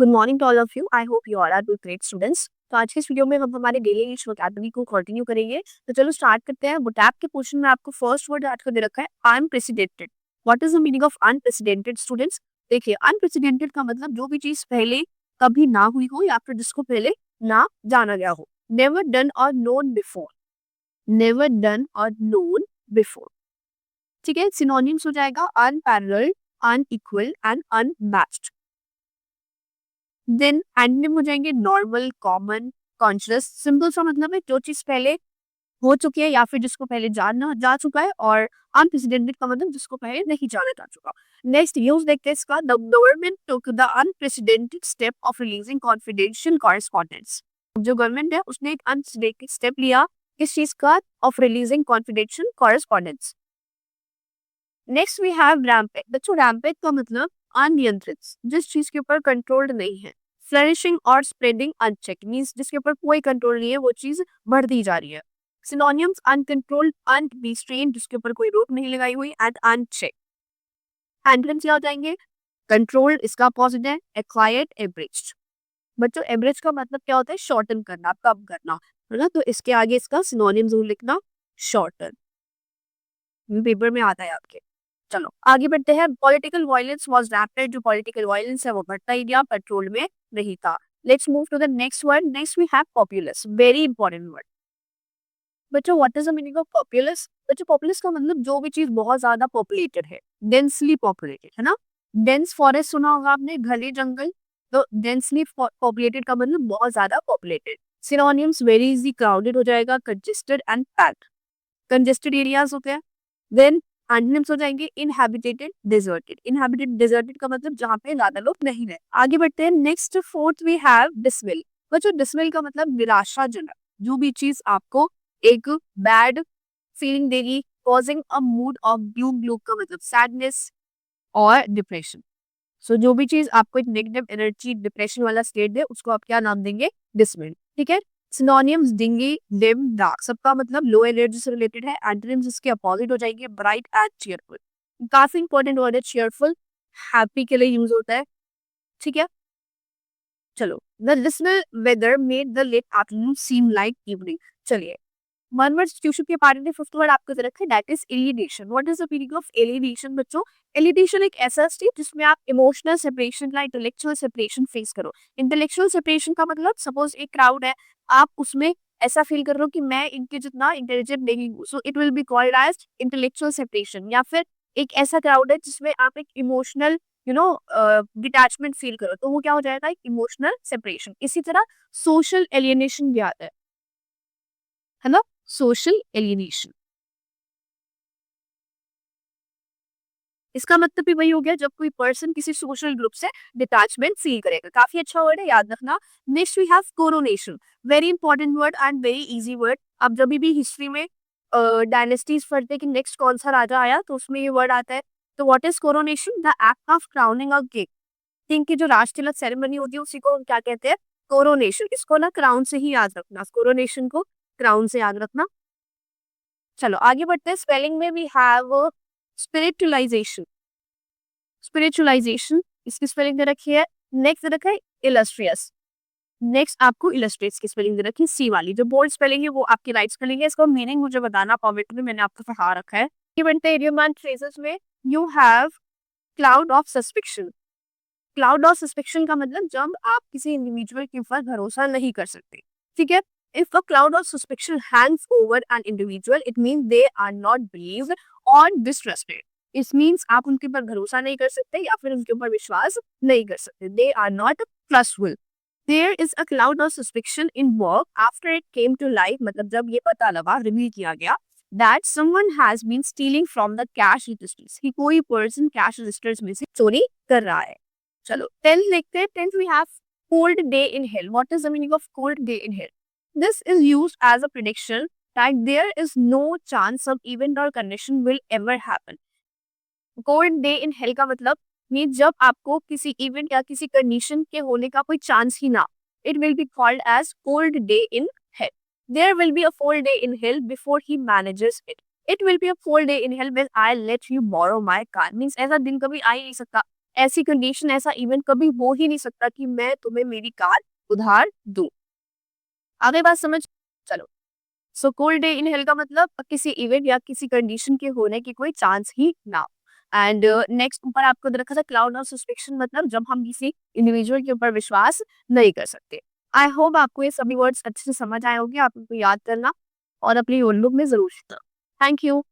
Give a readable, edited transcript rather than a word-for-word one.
Good morning to all of you. I hope you all are great students. तो आज के इस video में हम हमारे डेली इंग्लिश वोकैबुलरी को कंटिन्यू करेंगे। तो चलो स्टार्ट करते हैं। वोकैब के पोर्शन में आपको फर्स्ट वर्ड ऐड कर दे रखा है unprecedented. What is the meaning of unprecedented students? देखिए, अनप्रेसिडेंटेड का मतलब जो भी चीज पहले कभी ना हुई हो या फिर जिसको पहले ना जाना गया हो। Never done or known before. Never done or known before. ठीक है, सिनोनिम्स हो जाएगा unparalleled, unequal and unmatched. Then antonym हो जाएंगे नॉर्मल, कॉमन, कॉन्शियस। सिंपल सा मतलब है जो चीज पहले हो चुकी है या फिर जिसको पहले जानना जा चुका है, और अनप्रेसिडेंटेड का मतलब जिसको पहले नहीं जाना जा चुका। नेक्स्ट यूज देखते हैं इसका। The government took the unprecedented step of releasing confidential correspondence. जो गवर्नमेंट है उसने एक अनप्रेसिडेंटेड स्टेप लिया, किस चीज का? Of releasing confidential correspondence. Next we have rampant. बच्चों, रैम्पेट का मतलब अनियंत्रित, जिस चीज के ऊपर कंट्रोल नहीं है। फ्लरिशिंग और स्प्रेडिंग अनचेक मींस जिसके ऊपर कोई कंट्रोल नहीं है, वो चीज बढ़ती जा रही है। सिनोनिम्स अनकंट्रोल्ड, अनरिस्ट्रेन्ड जिसके ऊपर कोई रोक नहीं लगाई हुई, एंड अनचेक। एंटोनिम्स क्या हो जाएंगे? कंट्रोल्ड इसका अपोजिट है एक्वायर्ड, एब्रिज्ड। बच्चों, एब्रिज का मतलब क्या होता है? शॉर्टन करना, कम करना, है ना। तो इसके आगे इसका सिनोनिम जरूर लिखना, शॉर्टन। पेपर में आता है आपके। चलो आगे बढ़ते हैं। Political violence was rampant. जो पॉलिटिकल वायलेंस है वो बढ़ता ही गया, कंट्रोल में नहीं था। Let's move to the next word. Next we have populous, very important word. बच्चों, what is the meaning of populous? बच्चों, पॉपुलस का मतलब जो भी चीज बहुत ज्यादा पॉपुलेटेड है, डेंसली पॉपुलेटेड, है ना। डेंस फॉरेस्ट सुना होगा आपने, घने जंगल। तो डेंसली पॉपुलेटेड का मतलब बहुत ज्यादा populated. Synonyms very easy, crowded हो जाएगा, congested and packed. Congested areas होते हैं। देन एंटोनिम्स हो जाएंगे इनहैबिटेटेड, डिजर्टेड। इनहैबिटेड, डिजर्टेड का मतलब जहाँ पे ज्यादा लोग नहीं रहे। आगे बढ़ते हैं। Next fourth we have dismal. बच्चों, डिसमिल का मतलब निराशाजनक, जो भी चीज आपको एक बैड फीलिंग देगी, causing a mood of gloom. Gloom का मतलब सैडनेस और डिप्रेशन। सो जो भी चीज आपको एक नेगेटिव एनर्जी, डिप्रेशन वाला स्टेट दे, उसको आप क्या नाम देंगे? डिसमिल। ठीक है। सिनोनिम्स डिंगी, डिम, डार्क, सबका मतलब लो एनर्जी से रिलेटेड है। एंटोनिम्स इसके अपोजिट हो जाएंगे ब्राइट एंड चीयरफुल। काफी इंपॉर्टेंट वर्ड है चीयरफुल, हैप्पी के लिए यूज होता है। ठीक है। चलो, the dismal weather made the late afternoon seem like evening. चलिए, वन वर्ड सब्स्टिट्यूशन के पार्ट में फिफ्थ वर्ड आपको दे रखा है, that is alienation. What is the meaning of alienation? बच्चों, एलिनेशन एक ऐसा स्टेट जिसमें आप इमोशनल सेपरेशन या इंटेलेक्चुअल सेपरेशन फेस करो। इंटेलेक्चुअल सेपरेशन का मतलब सपोज एक क्राउड है, आप उसमें ऐसा फील कर रहे हो कि मैं इनके जितना इंटेलिजेंट नहीं हूँ, so it will be called as intellectual separation. या फिर एक ऐसा क्राउड है जिसमें आप एक इमोशनल डिटैचमेंट फील करो, तो वो क्या हो जाएगा? एक इमोशनल सेपरेशन। इसी तरह सोशल एलियनेशन भी आता है ना, सोशल एलियनेशन। इसका मतलब भी वही हो गया जब कोई पर्सन किसी सोशल ग्रुप से डिटैचमेंट फील करेगा। काफी अच्छा वर्ड है, याद रखना। Next we have coronation, very important word and very easy word. अब जब भी हिस्ट्री में डायनेस्टीज पढ़ते कि नेक्स्ट कौन सा राजा आया, तो उसमें ये वर्ड आता है। तो what is coronation? The act of crowning a king. King की जो राज तिलक सेरेमनी होती है उसी को हम क्या कहते हैं? कोरोनेशन। इसको ना क्राउन से ही याद रखना, कोरोनेशन को क्राउन से याद रखना। चलो आगे बढ़ते हैं। स्पेलिंग में वी हैव स्पिरिचुअलाइजेशन। स्पिरिचुअलाइजेशन, इसकी स्पेलिंग दे रखी है। नेक्स्ट दे रखा है इलस्ट्रियस। नेक्स्ट आपको इलस्ट्रेट्स की स्पेलिंग दे रखी है, सी वाली। जो बोल्ड स्पेलिंग है वो आपकी राइट स्पेलिंग है। इसका मीनिंग मुझे बताना कमेंट में, मैंने आपको पढ़ा रखा है। ये बनते हैं इडियम एंड फ्रेजेस में। You have cloud of suspicion. Cloud of suspicion का मतलब जब आप किसी इंडिविजुअल के ऊपर भरोसा नहीं कर सकते। ठीक है। If a cloud of suspicion hangs over an individual, it means they are not believed और डिस्ट्रस्टेड। इट मींस आप उनके ऊपर भरोसा नहीं कर सकते या फिर उनके ऊपर विश्वास नहीं कर सकते। They are not trustful. There is a cloud of suspicion in work after it came to light. मतलब जब ये पता लगा, रिवील किया गया that someone has been stealing from the cash registers, कि कोई पर्सन कैश रजिस्टर्स में से चोरी कर रहा है। चलो 10th देखते हैं। 10th we have cold day in hell. What is the meaning of cold day in hell? This is used as a prediction that there is no chance of event or condition will ever happen. Cold day in hell का मतलब mean जब आपको किसी event या किसी condition के होने का कोई चांस ही ना, it will be called as cold day in hell. There will be a full day in hell before he manages it. It will be a full day in hell when I let you borrow my car. Means ऐसा दिन कभी आ ही नहीं सकता ऐसी condition, ऐसा event कभी हो ही नहीं सकता कि मैं तुम्हें मेरी कार उधार दूँ। आ गई बात समझ? चलो। So cold day in hell का मतलब किसी इवेंट या किसी कंडीशन के होने की कोई चांस ही ना हो। एंड नेक्स्ट ऊपर आपको दे रखा था क्लाउड ऑफ सस्पेक्शन, मतलब जब हम किसी इंडिविजुअल के ऊपर विश्वास नहीं कर सकते। आई होप आपको ये सभी वर्ड्स अच्छे से समझ आए होंगे, आप इनको याद करना और अपनी नोटबुक में ज़रूर लिखना। Thank you.